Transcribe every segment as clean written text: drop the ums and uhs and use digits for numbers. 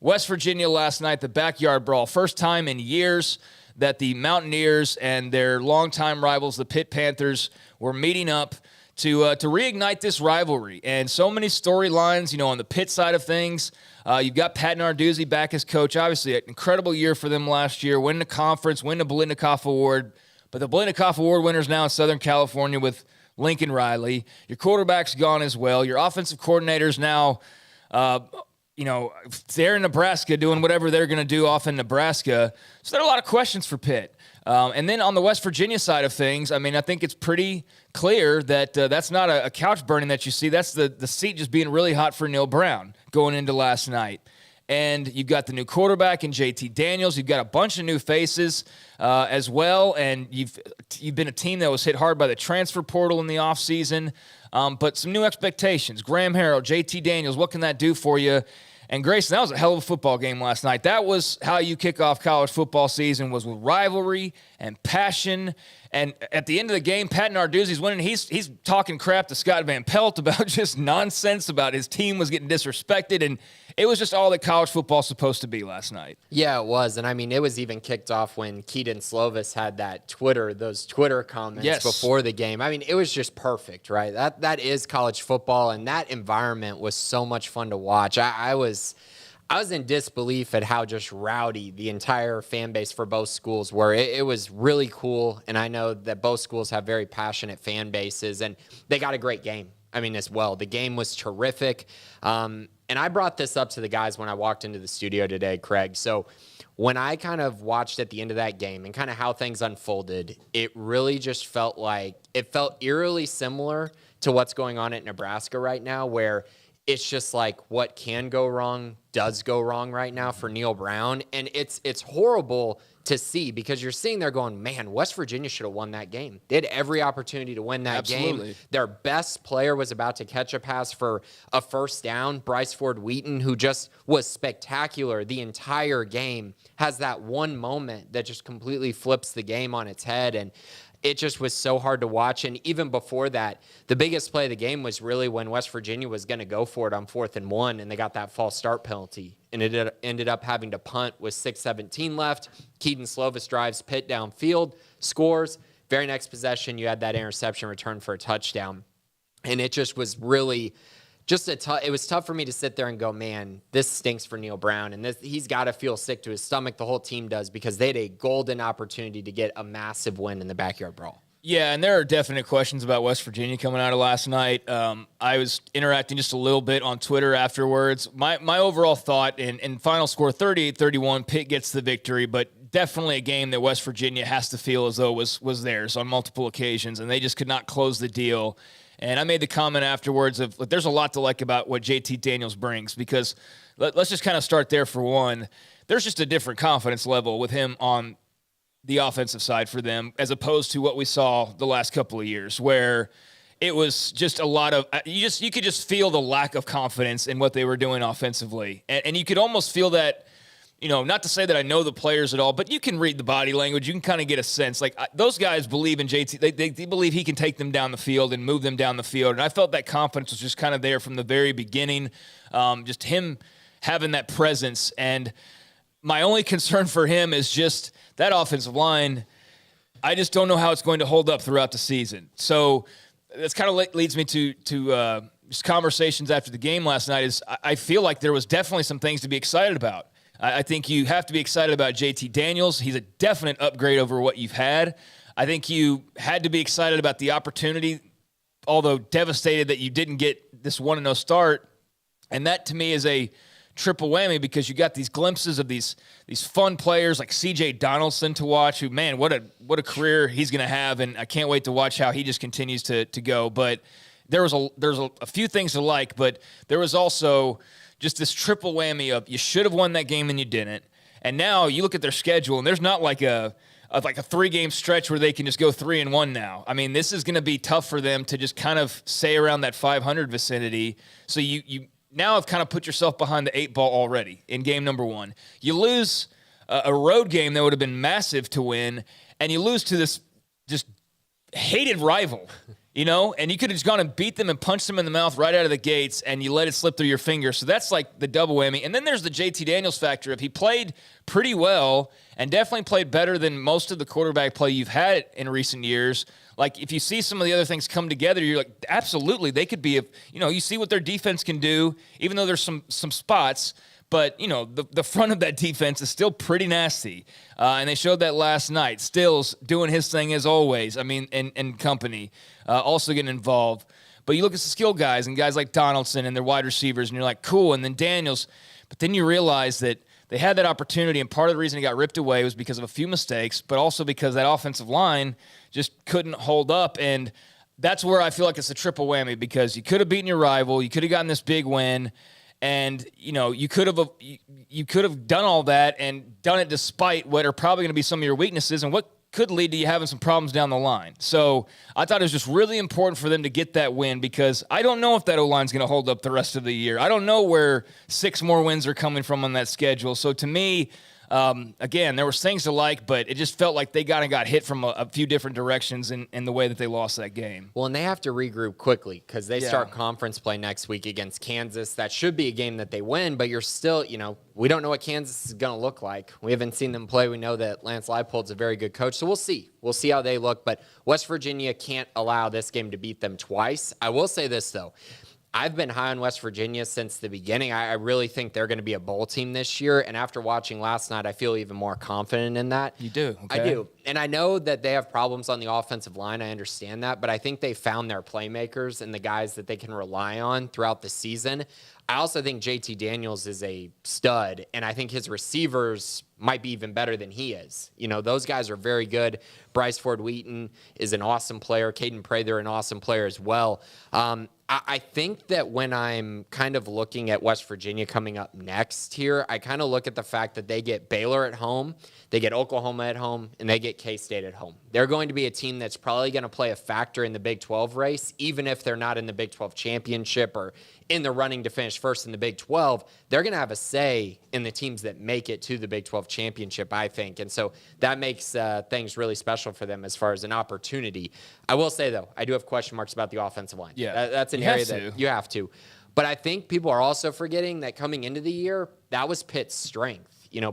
West Virginia last night, the Backyard Brawl. First time in years that the Mountaineers and their longtime rivals, the Pitt Panthers, were meeting up to reignite this rivalry. And so many storylines, on the Pitt side of things. You've got Pat Narduzzi back as coach. Obviously, an incredible year for them last year. Win the conference, win the Blitnikoff Award. But the Blitnikoff Award winner's now in Southern California with Lincoln Riley. Your quarterback's gone as well. Your offensive coordinator's now, they're in Nebraska doing whatever they're going to do off in Nebraska. So there are a lot of questions for Pitt. And then on the West Virginia side of things, I think it's pretty clear that that's not a couch burning that you see. That's the seat just being really hot for Neil Brown going into last night. And you've got the new quarterback in JT Daniels. You've got a bunch of new faces as well. And you've been a team that was hit hard by the transfer portal in the offseason. But some new expectations. Graham Harrell, JT Daniels, what can that do for you? And Grayson, that was a hell of a football game last night. That was how you kick off college football season, was with rivalry and passion. And at the end of the game, Pat Narduzzi's winning. He's talking crap to Scott Van Pelt about just nonsense, about his team was getting disrespected. And it was just all that college football's supposed to be last night. Yeah, it was. And, it was even kicked off when Keaton Slovis had those Twitter comments before the game. It was just perfect, right? That is college football, and that environment was so much fun to watch. I was in disbelief at how just rowdy the entire fan base for both schools were. It was really cool, and I know that both schools have very passionate fan bases, and they got a great game. As well. The game was terrific. And I brought this up to the guys when I walked into the studio today, Craig. So when I kind of watched at the end of that game and kind of how things unfolded, it really just felt eerily similar to what's going on at Nebraska right now, where it's just like what can go wrong does go wrong right now for Neil Brown. And it's horrible to see, because you're sitting there going, man, West Virginia should have won that game. They had every opportunity to win that game. Their best player was about to catch a pass for a first down. Bryce Ford Wheaton, who just was spectacular the entire game, has that one moment that just completely flips the game on its head. And it just was so hard to watch. And even before that, the biggest play of the game was really when West Virginia was going to go for it on 4th and 1, and they got that false start penalty. And it ended up having to punt with 6:17 left. Keaton Slovis drives Pitt downfield, scores. Very next possession, you had that interception return for a touchdown. And it just was really it was tough for me to sit there and go, man, this stinks for Neil Brown. And he's got to feel sick to his stomach. The whole team does, because they had a golden opportunity to get a massive win in the Backyard Brawl. Yeah, and there are definite questions about West Virginia coming out of last night. I was interacting just a little bit on Twitter afterwards. My overall thought, in final score 38-31, Pitt gets the victory, but definitely a game that West Virginia has to feel as though was theirs on multiple occasions, and they just could not close the deal. And I made the comment afterwards of, look, there's a lot to like about what JT Daniels brings, because let's just kind of start there for one. There's just a different confidence level with him on the offensive side for them, as opposed to what we saw the last couple of years, where it was just a lot of you could just feel the lack of confidence in what they were doing offensively, and you could almost feel that. Not to say that I know the players at all, but you can read the body language. You can kind of get a sense. Like, those guys believe in JT. They believe he can take them down the field and move them down the field. And I felt that confidence was just kind of there from the very beginning. Just him having that presence. And my only concern for him is just that offensive line. I just don't know how it's going to hold up throughout the season. So that's kind of leads me to just conversations after the game last night. Is I feel like there was definitely some things to be excited about. I think you have to be excited about JT Daniels. He's a definite upgrade over what you've had. I think you had to be excited about the opportunity, although devastated that you didn't get this 1-0 start. And that, to me, is a triple whammy, because you got these glimpses of these fun players like C.J. Donaldson to watch, who, man, what a career he's going to have, and I can't wait to watch how he just continues to go. But there's a few things to like, but there was also just this triple whammy of you should have won that game and you didn't. And now you look at their schedule, and there's not like a 3-game stretch where they can just go 3-1 now. This is going to be tough for them to just kind of stay around that 500 vicinity. So you now have kind of put yourself behind the 8 ball already in game number 1. You lose a road game that would have been massive to win, and you lose to this just hated rival and you could have just gone and beat them and punched them in the mouth right out of the gates, and you let it slip through your fingers. So that's like the double whammy. And then there's the JT Daniels factor. If he played pretty well and definitely played better than most of the quarterback play you've had in recent years, like if you see some of the other things come together, you're like, absolutely, they could be, you see what their defense can do, even though there's some spots. But, the front of that defense is still pretty nasty. And they showed that last night. Stills doing his thing as always. And company also getting involved. But you look at the skill guys and guys like Donaldson and their wide receivers, and you're like, cool. And then Daniels. But then you realize that they had that opportunity, and part of the reason he got ripped away was because of a few mistakes, but also because that offensive line just couldn't hold up. And that's where I feel like it's a triple whammy, because you could have beaten your rival. You could have gotten this big win. And, you could have done all that and done it despite what are probably going to be some of your weaknesses and what could lead to you having some problems down the line. So I thought it was just really important for them to get that win, because I don't know if that O-line is going to hold up the rest of the year. I don't know where 6 more wins are coming from on that schedule. So to me, again, there were things to like, but it just felt like they got hit from a few different directions in the way that they lost that game. Well, and they have to regroup quickly, because they start conference play next week against Kansas. That should be a game that they win, but you're still, we don't know what Kansas is going to look like. We haven't seen them play. We know that Lance Leipold's a very good coach, so we'll see. We'll see how they look, but West Virginia can't allow this game to beat them twice. I will say this, though. I've been high on West Virginia since the beginning. I really think they're going to be a bowl team this year. And after watching last night, I feel even more confident in that. You do? Okay. I do. And I know that they have problems on the offensive line. I understand that. But I think they found their playmakers and the guys that they can rely on throughout the season. I also think JT Daniels is a stud, and I think his receivers might be even better than he is. Those guys are very good. Bryce Ford-Wheaton is an awesome player. Caden Prather, an awesome player as well. I think that when I'm kind of looking at West Virginia coming up next here, I kind of look at the fact that they get Baylor at home, they get Oklahoma at home, and they get K-State at home. They're going to be a team that's probably going to play a factor in the Big 12 race, even if they're not in the Big 12 championship or in the running to finish first in the Big 12. They're going to have a say in the teams that make it to the Big 12 championship, I think. And so that makes things really special for them as far as an opportunity. I will say, though, I do have question marks about the offensive line. Yeah, that's an area that you have to. But I think people are also forgetting that coming into the year, that was Pitt's strength.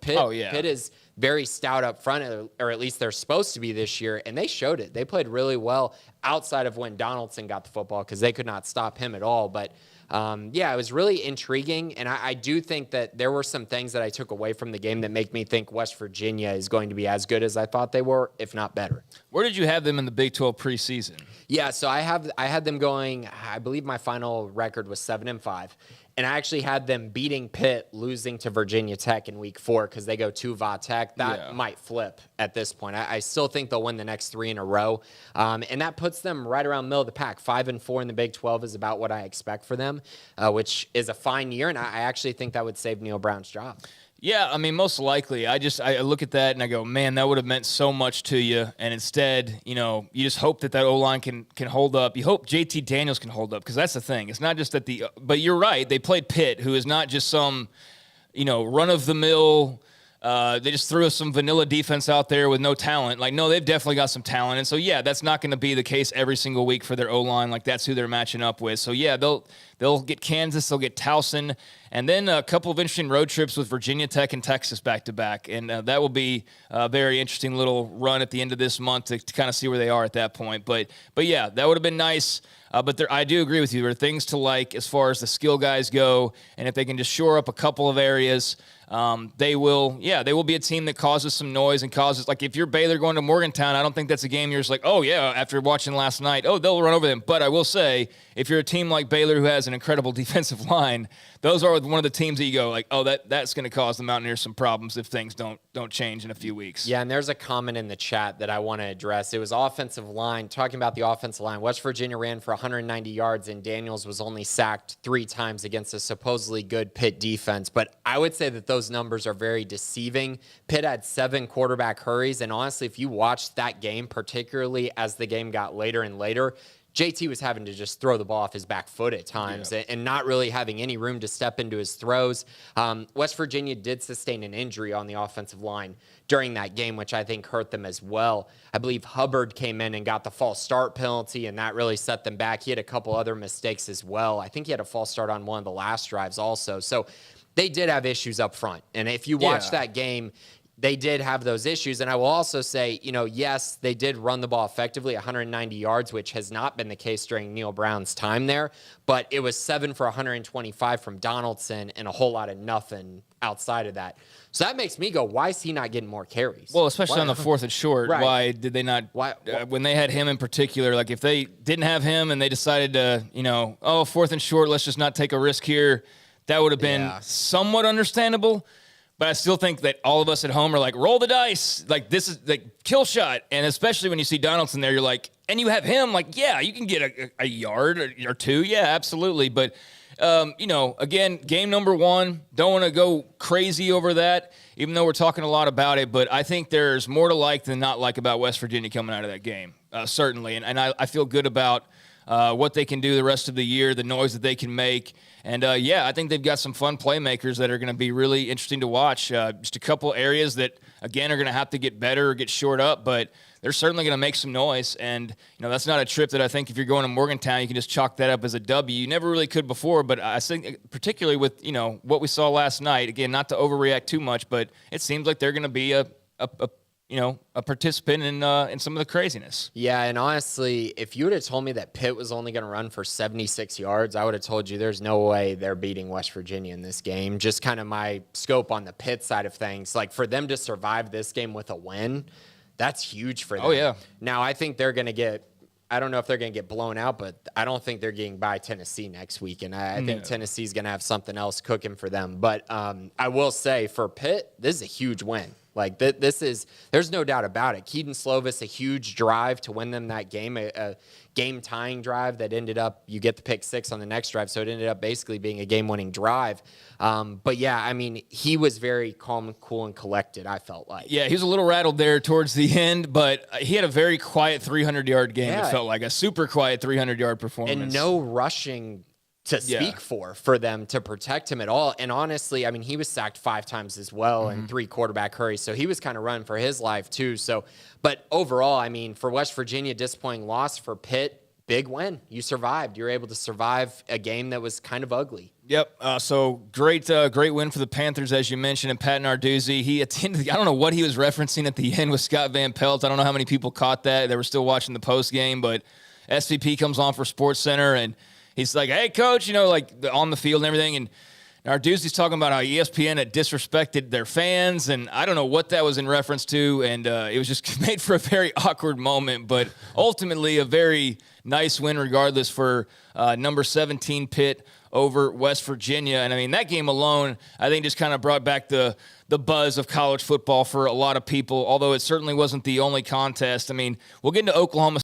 Pitt is very stout up front, or at least they're supposed to be this year, and they showed it. They played really well outside of when Donaldson got the football, because they could not stop him at all. But it was really intriguing, and I do think that there were some things that I took away from the game that make me think West Virginia is going to be as good as I thought they were, if not better. Where did you have them in the Big 12 preseason? Yeah, so I had them going, I believe my final record was 7-5. And I actually had them beating Pitt, losing to Virginia Tech in week 4, because they go to Va Tech. That might flip at this point. I still think they'll win the next 3 in a row. And that puts them right around middle of the pack. 5-4 in the Big 12 is about what I expect for them, which is a fine year. And I actually think that would save Neil Brown's job. Yeah, most likely. I look at that and I go, man, that would have meant so much to you. And instead, you just hope that O-line can hold up. You hope JT Daniels can hold up, because that's the thing. It's not just that but you're right. They played Pitt, who is not just some, run-of-the-mill. They just threw us some vanilla defense out there with no talent. No, they've definitely got some talent. And so, that's not going to be the case every single week for their O-line. That's who they're matching up with. So, they'll get Kansas, they'll get Towson, and then a couple of interesting road trips with Virginia Tech and Texas back-to-back. And that will be a very interesting little run at the end of this month to kind of see where they are at that point. But that would have been nice. But I do agree with you. There are things to like as far as the skill guys go, and if they can just shore up a couple of areas, they will be a team that causes some noise and causes, if you're Baylor going to Morgantown, I don't think that's a game you're just like, oh yeah, after watching last night, they'll run over them. But I will say, if you're a team like Baylor who has an incredible defensive line, those are one of the teams that you go that's going to cause the Mountaineers some problems if things don't change in a few weeks. Yeah, and there's a comment in the chat that I want to address. It was offensive line, talking about the offensive line. West Virginia ran for 190 yards, and Daniels was only sacked 3 times against a supposedly good Pitt defense. But I would say that those numbers are very deceiving. Pitt had 7 quarterback hurries, and honestly, if you watched that game, particularly as the game got later and later, JT was having to just throw the ball off his back foot at times and not really having any room to step into his throws. West Virginia did sustain an injury on the offensive line during that game, which I think hurt them as well. I believe Hubbard came in and got the false start penalty, and that really set them back. He had a couple other mistakes as well. I think he had a false start on one of the last drives also. So they did have issues up front. And if you watch that game, they did have those issues. And I will also say, yes, they did run the ball effectively, 190 yards, which has not been the case during Neil Brown's time there. But it was 7 for 125 from Donaldson and a whole lot of nothing outside of that. So that makes me go, why is he not getting more carries? Well, especially on the 4th and short. Right. Why did they not? When they had him in particular, like if they didn't have him and they decided to, 4th and short, let's just not take a risk here, that would have been somewhat understandable. But I still think that all of us at home are like, roll the dice. Like, this is like kill shot. And especially when you see Donaldson there, you're like, and you have him, like, yeah, you can get a yard or two. Yeah, absolutely. But, again, game number 1, don't want to go crazy over that, even though we're talking a lot about it. But I think there's more to like than not like about West Virginia coming out of that game, certainly. And I feel good about what they can do the rest of the year, the noise that they can make. And, I think they've got some fun playmakers that are going to be really interesting to watch. Just a couple areas that, again, are going to have to get better or get shored up, but they're certainly going to make some noise. And, that's not a trip that I think if you're going to Morgantown, you can just chalk that up as a W. You never really could before, but I think particularly with, what we saw last night, again, not to overreact too much, but it seems like they're going to be a participant in some of the craziness. Yeah, and honestly, if you would have told me that Pitt was only going to run for 76 yards, I would have told you there's no way they're beating West Virginia in this game. Just kind of my scope on the Pitt side of things. Like, for them to survive this game with a win, that's huge for them. Oh, yeah. Now, I think they're going to get – I don't know if they're going to get blown out, but I don't think they're getting by Tennessee next week. And I think Tennessee's going to have something else cooking for them. But I will say, for Pitt, this is a huge win. Like, there's no doubt about it. Keaton Slovis, a huge drive to win them that game, a game-tying drive that ended up, you get the pick 6 on the next drive, so it ended up basically being a game-winning drive. But, yeah, I mean, he was very calm, cool, and collected, I felt like. Yeah, he was a little rattled there towards the end, but he had a very quiet 300-yard game. It felt like a super quiet 300-yard performance. And no rushing to speak for them to protect him at all. And honestly, I mean, he was sacked 5 times as well and 3 quarterback hurries. So he was kind of running for his life too. So, but overall, I mean, for West Virginia, disappointing loss. For Pitt, big win. You survived. You're able to survive a game that was kind of ugly. Yep. So great win for the Panthers, as you mentioned, and Pat Narduzzi. He attended. I don't know what he was referencing at the end with Scott Van Pelt. I don't know how many people caught that. They were still watching the post game, but SVP comes on for SportsCenter and he's like, hey, coach, on the field and everything. And Narduzzi's talking about how ESPN had disrespected their fans. And I don't know what that was in reference to. And it was just made for a very awkward moment. But ultimately, a very nice win regardless for number 17 Pitt over West Virginia. And, I mean, that game alone, I think, just kind of brought back the buzz of college football for a lot of people, although it certainly wasn't the only contest. I mean, we'll get into Oklahoma